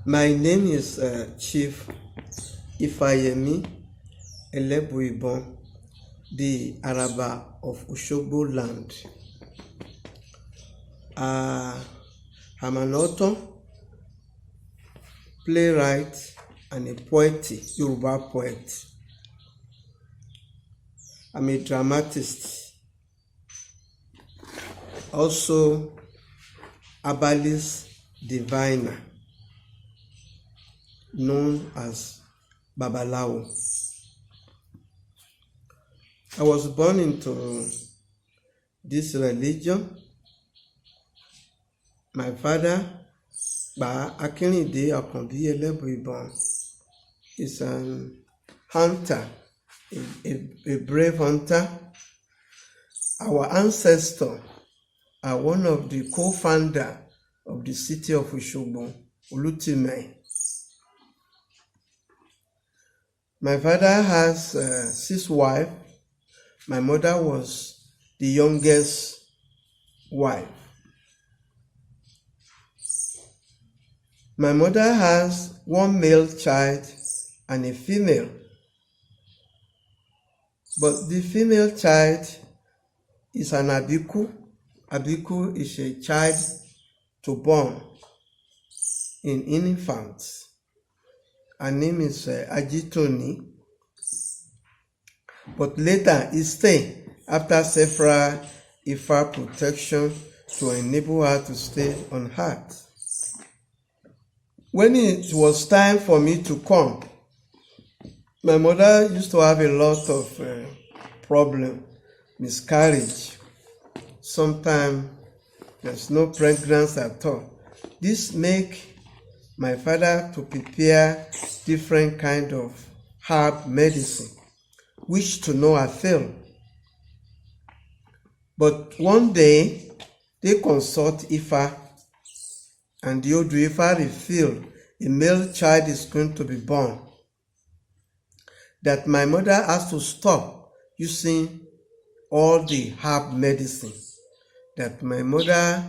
My name is Chief Yemi Elebuibon, the Araba of Oshogbo land. I'm an author, playwright, and a poet, Yoruba poet. I'm a dramatist, also herbalist diviner, known as Babalawo. I was born into this religion. My father, Ba Akinrinde Akanbi Elebuibon, is an hunter, a brave hunter. Our ancestors are one of the co-founders of the city of Oshogbo, Olutime. My father has 6 wives. My mother was the youngest wife. My mother has 1 male child and a female. But the female child is an abiku. Abiku is a child to born in infant. Her name is Ajitoni. But later he stayed after several Ifa protection to enable her to stay on earth. When it was time for me to come, my mother used to have a lot of problem, miscarriage. Sometimes there's no pregnancy at all. This make my father to prepare different kind of herb medicine, which to no avail. But one day they consult Ifa, and the old Ifa revealed a male child is going to be born. That my mother has to stop using all the herb medicine. That my mother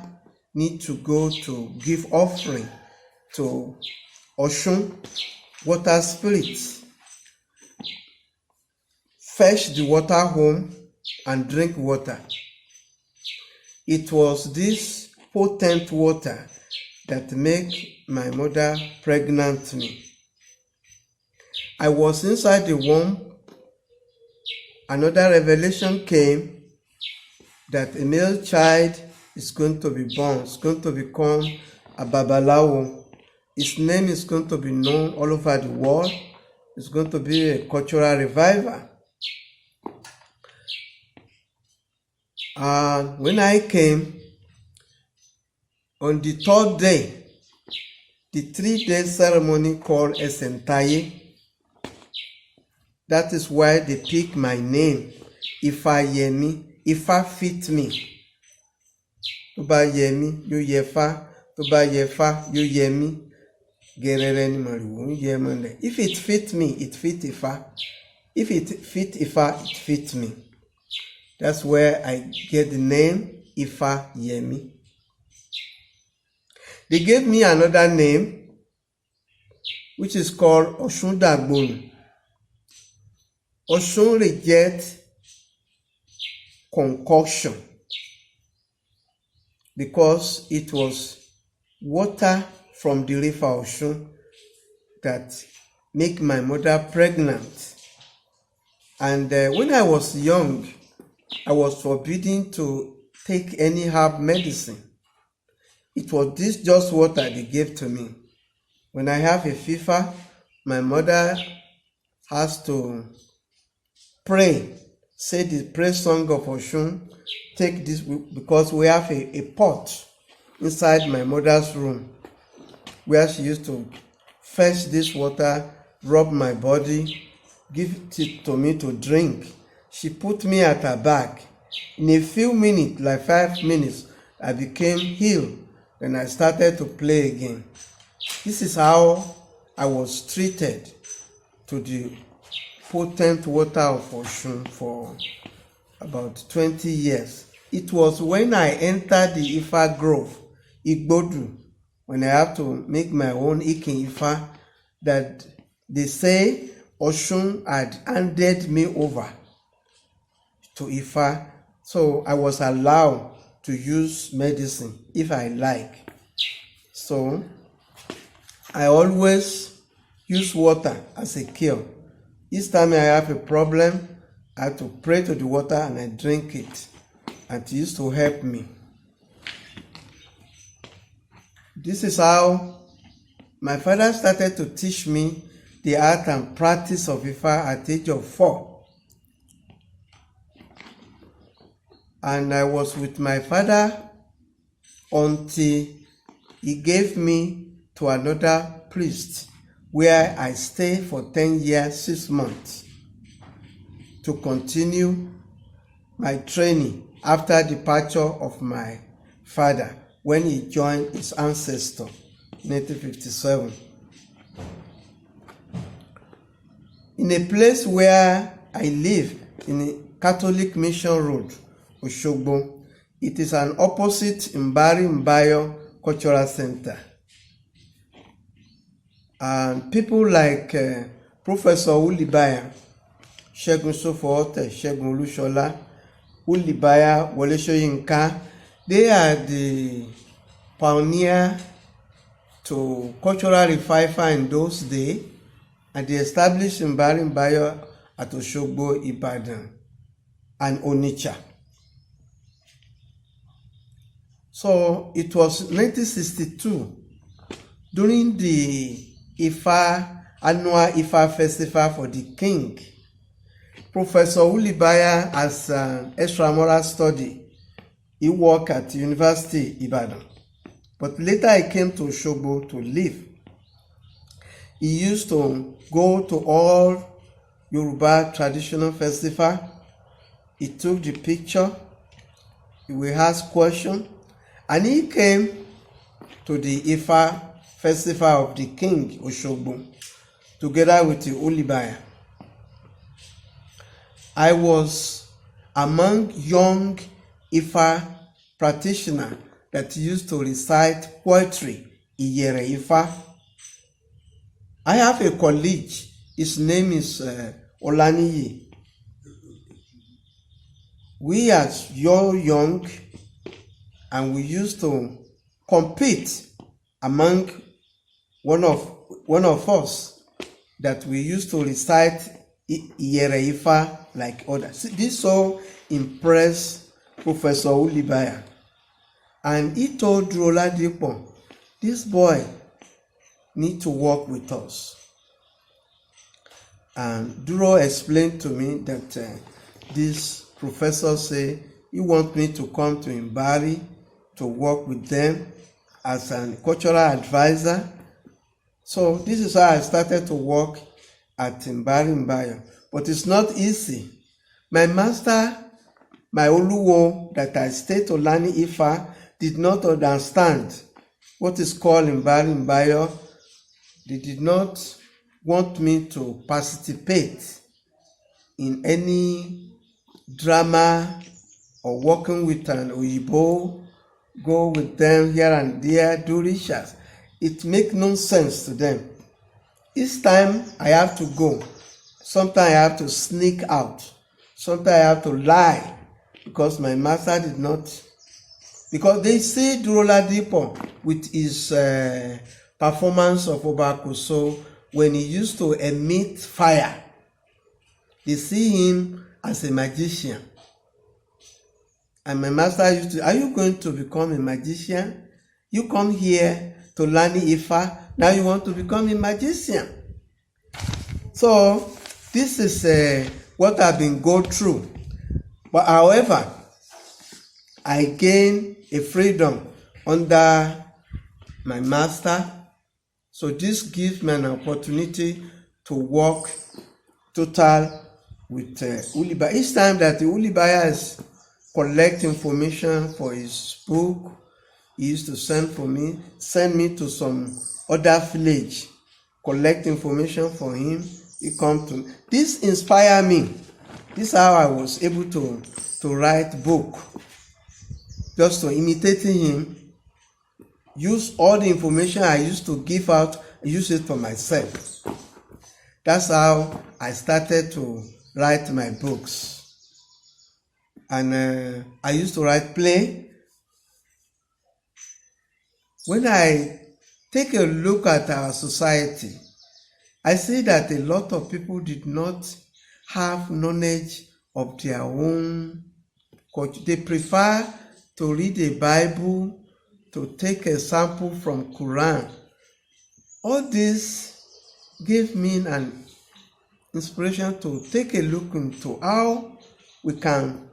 need to go to give offering to Oshun, water spirits. Fetch the water home and drink water. It was this potent water that make my mother pregnant me. I was inside the womb. Another revelation came that a male child is going to be born. It's going to become a Babalawo. His name is going to be known all over the world. It's going to be a cultural revival. And when I came, on the 3rd day, the 3-day ceremony called Esentaye, that is why they pick my name, Ifa Yemi. Ifa fit me. Toba Yemi, you Yefa. Toba Yefa, you Yemi. If it fit me, it fit Ifa. If it fit Ifa, it fit me. That's where I get the name Ifa Yemi. They gave me another name, which is called Oshun Dagbon. Oshun reject concoction because it was water from the river Oshun that make my mother pregnant. And when I was young, I was forbidden to take any herb medicine. It was this just water they gave to me. When I have a fever, my mother has to pray, say the praise song of Oshun, take this, because we have a pot inside my mother's room where she used to fetch this water, rub my body, give it to me to drink. She put me at her back. In a few minutes, like 5 minutes, I became healed. Then I started to play again. This is how I was treated to the potent water of Oshun for about 20 years. It was when I entered the Ifa Grove, Igbodu, when I have to make my own Ikin Ifa, that they say Oshun had handed me over to Ifa, so I was allowed to use medicine if I like. So I always use water as a cure. Each time I have a problem, I have to pray to the water and I drink it. And it used to help me. This is how my father started to teach me the art and practice of Ifa at the age of 4. And I was with my father until he gave me to another priest, where I stayed for 10 years, 6 months, to continue my training after departure of my father when he joined his ancestor in 1957. In a place where I live, in a Catholic Mission Road, Oshogbo, it is an opposite Mbari Mbayo Cultural Center. And people like Professor Ulibaya, Shegun Sofote, Shegun Olushola, Ulibaya, Wole Soyinka, they are the pioneer to cultural revival in those days, and they established Mbari Mbayo at Oshogbo, Ibadan, and Onitsha. So it was 1962, during the annual Ifa festival for the king. Professor Ulibaya, as an extramural study, he worked at University Ibadan. But later he came to Oshogbo to live. He used to go to all Yoruba traditional festival. He took the picture. He will ask questions. And he came to the Ifa festival of the king, Oshogbo, together with the Ulibaya. I was among young Ifa practitioners that used to recite poetry, Iyere Ifa. I have a colleague, his name is Olaniyi. We are young, and we used to compete among one of us, that we used to recite Iyere Ifa like others. This so impressed Professor Ulibaya, and he told Oladipo, this boy need to work with us. And Duro explained to me that this professor say he want me to come to Mbari to work with them as a cultural advisor. So this is how I started to work at Mbari Mbayo. But it's not easy. My master, my Oluwo, that I stayed to learn Ifa, did not understand what is called Mbari Mbayo. They did not want me to participate in any drama or working with an Oyibo, go with them here and there, do research. It makes no sense to them. Each time I have to go, sometimes I have to sneak out, sometimes I have to lie, because my master did not, because they see Oladipo with his performance of Obakoso, when he used to emit fire, they see him as a magician. And my master used to, are you going to become a magician? You come here to learn Ifa, now you want to become a magician. So this is what I've been going through. But however, I gained a freedom under my master. So this gives me an opportunity to work total with Ulibaya. Each time that the Ulibaya is collect information for his book, he used to send me to some other village, collect information for him. He come to me. This inspired me. This is how I was able to write book, just to imitating him, use all the information I used to give out, use it for myself. That's how I started to write my books. And I used to write play. When I take a look at our society, I see that a lot of people did not have knowledge of their own culture. They prefer to read a Bible, to take a sample from Quran. All this gave me an inspiration to take a look into how we can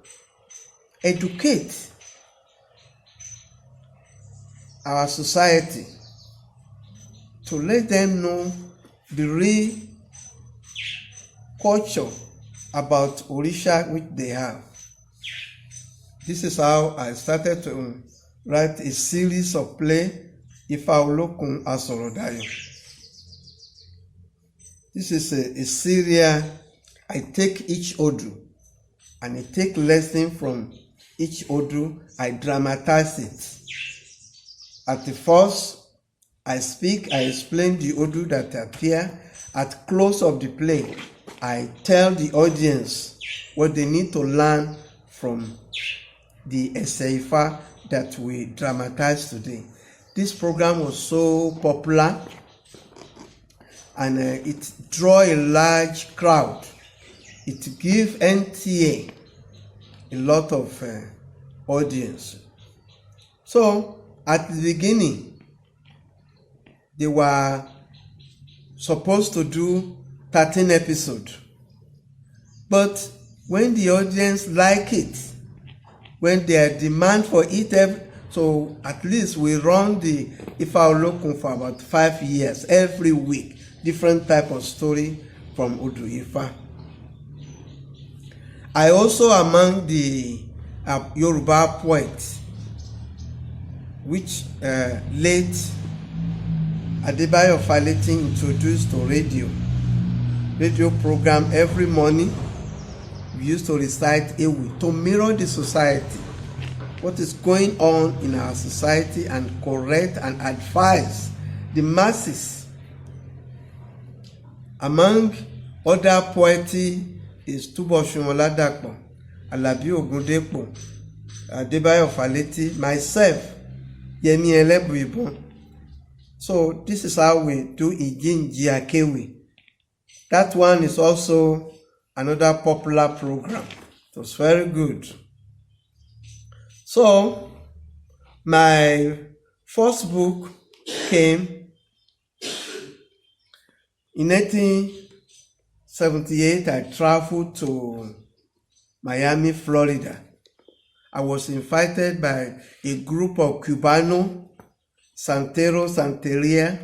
educate our society to let them know the real culture about Orisha which they have. This is how I started to write a series of play, Ifa Olokun Asorodayo. This is a series. I take each Odu and I take lesson from each Odu. I dramatize it. At the first, I speak, I explain the Odu that appear. At close of the play, I tell the audience what they need to learn from the Eseifa that we dramatize today. This program was so popular and it draw a large crowd. It give NTA a lot of audience. So at the beginning, they were supposed to do 13 episodes. But when the audience like it, when their demand for it, so at least we run the Ifa Olokun for about 5 years, every week, different type of story from Odu Ifa. I also among the Yoruba poets, which late Adebayo Faletin introduced to radio program every morning. We used to recite Ewi to mirror the society, what is going on in our society, and correct and advise the masses. Among other poetry is Tubosun Oladapo, Alabi Ogundepo, Adebayo Faleti, myself, Yemi Elebuibon. So this is how we do Ijinji Akewi. That one is also another popular program. It was very good. So my first book came in 1978. I traveled to Miami, Florida. I was invited by a group of Cubano, Santeria,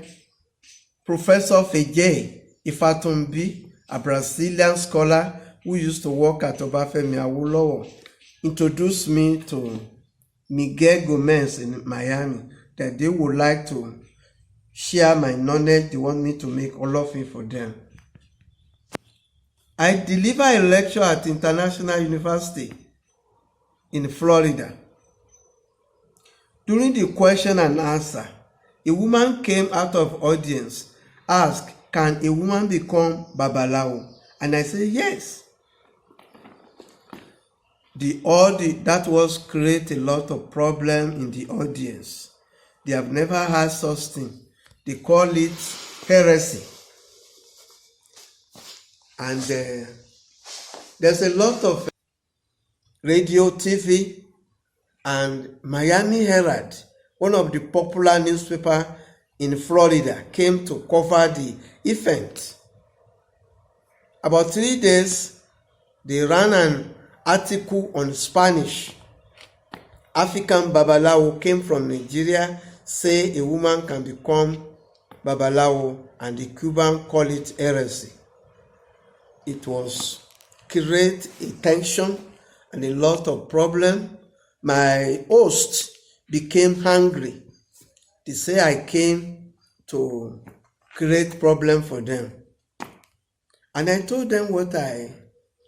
Professor Fejay Ifatumbi, a Brazilian scholar who used to work at Obafemi Awolowo, introduced me to Miguel Gomez in Miami, that they would like to share my knowledge. They want me to make all of it for them. I deliver a lecture at International University in Florida. During the question and answer, a woman came out of audience, asked, "Can a woman become Babalawo?" And I said, yes. That was create a lot of problem in the audience. They have never had such thing. They call it heresy. And there's a lot of radio, TV, and Miami Herald, one of the popular newspapers in Florida, came to cover the event. About 3 days, they ran an article on Spanish. African Babalawo came from Nigeria, say a woman can become Babalawo, and the Cuban call it heresy. It was create a tension and a lot of problem. My host became angry. They say I came to create problem for them. And I told them what I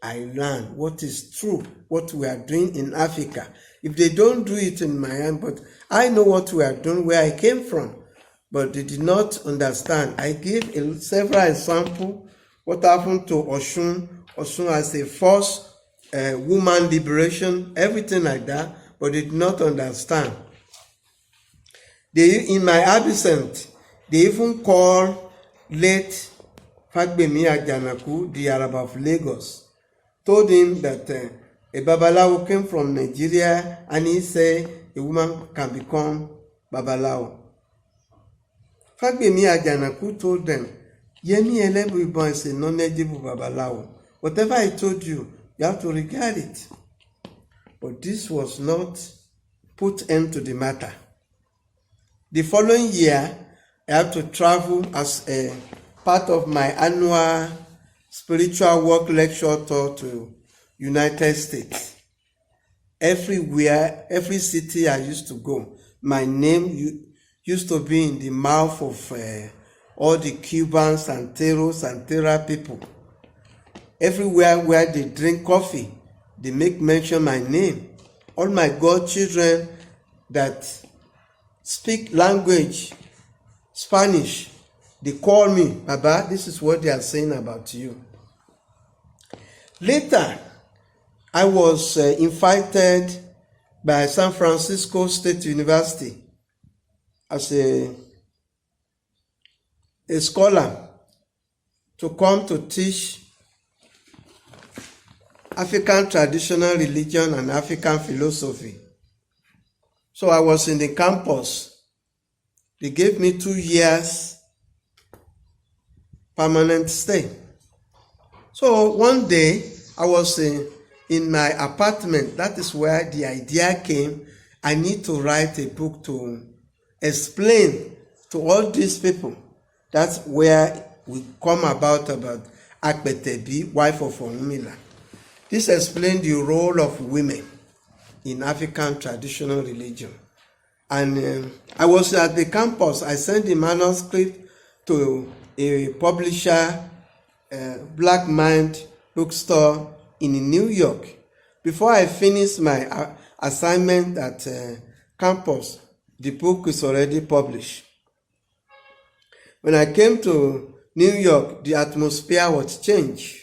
learned, what is true, what we are doing in Africa. if they don't do it in my hand, but I know what we are doing, where I came from, but they did not understand. I gave several examples. What happened to Osun as a force, woman liberation, everything like that, but they did not understand. In my absence, they even call late Fagbemi Ajanaku, the Araba of Lagos, told him that a Babalawo came from Nigeria, and he said a woman can become Babalawo. Fagbemi Ajanaku told them, Yemi Elebuibon is a knowledgeable Babalawo. Whatever I told you, you have to regard it. But this was not put end to the matter. The following year, I had to travel as a part of my annual spiritual work lecture tour to United States. Everywhere, every city I used to go, my name used to be in the mouth of all the Cubans and Teros and Terra people. Everywhere where they drink coffee, they make mention my name. All my godchildren that speak language, Spanish, they call me, Baba, this is what they are saying about you. Later, I was invited by San Francisco State University as a scholar to come to teach African traditional religion and African philosophy. So I was in the campus. They gave me 2 years permanent stay. So one day I was in my apartment. That is where the idea came. I need to write a book to explain to all these people. That's where we come about Akpetebi, wife of Onumila. This explained the role of women in African traditional religion. And I was at the campus. I sent the manuscript to a publisher, Black Mind bookstore in New York. Before I finished my assignment at campus, the book is already published. When I came to New York, the atmosphere was changed.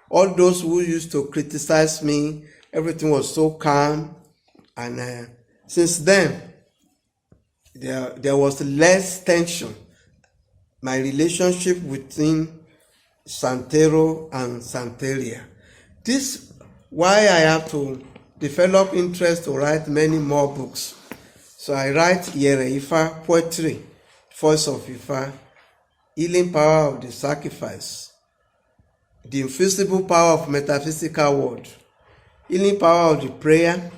All those who used to criticize me, everything was so calm. And since then, there was less tension. My relationship between Santero and Santeria. This why I have to develop interest to write many more books. So I write Yere Ifa poetry, Voice of Ifa, Healing Power of the Sacrifice, The Invisible Power of Metaphysical World, Healing Power of the Prayer,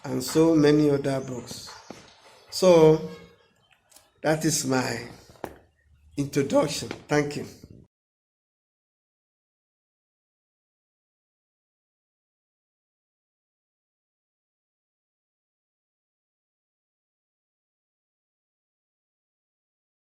and so many other books. So that is my introduction. Thank you.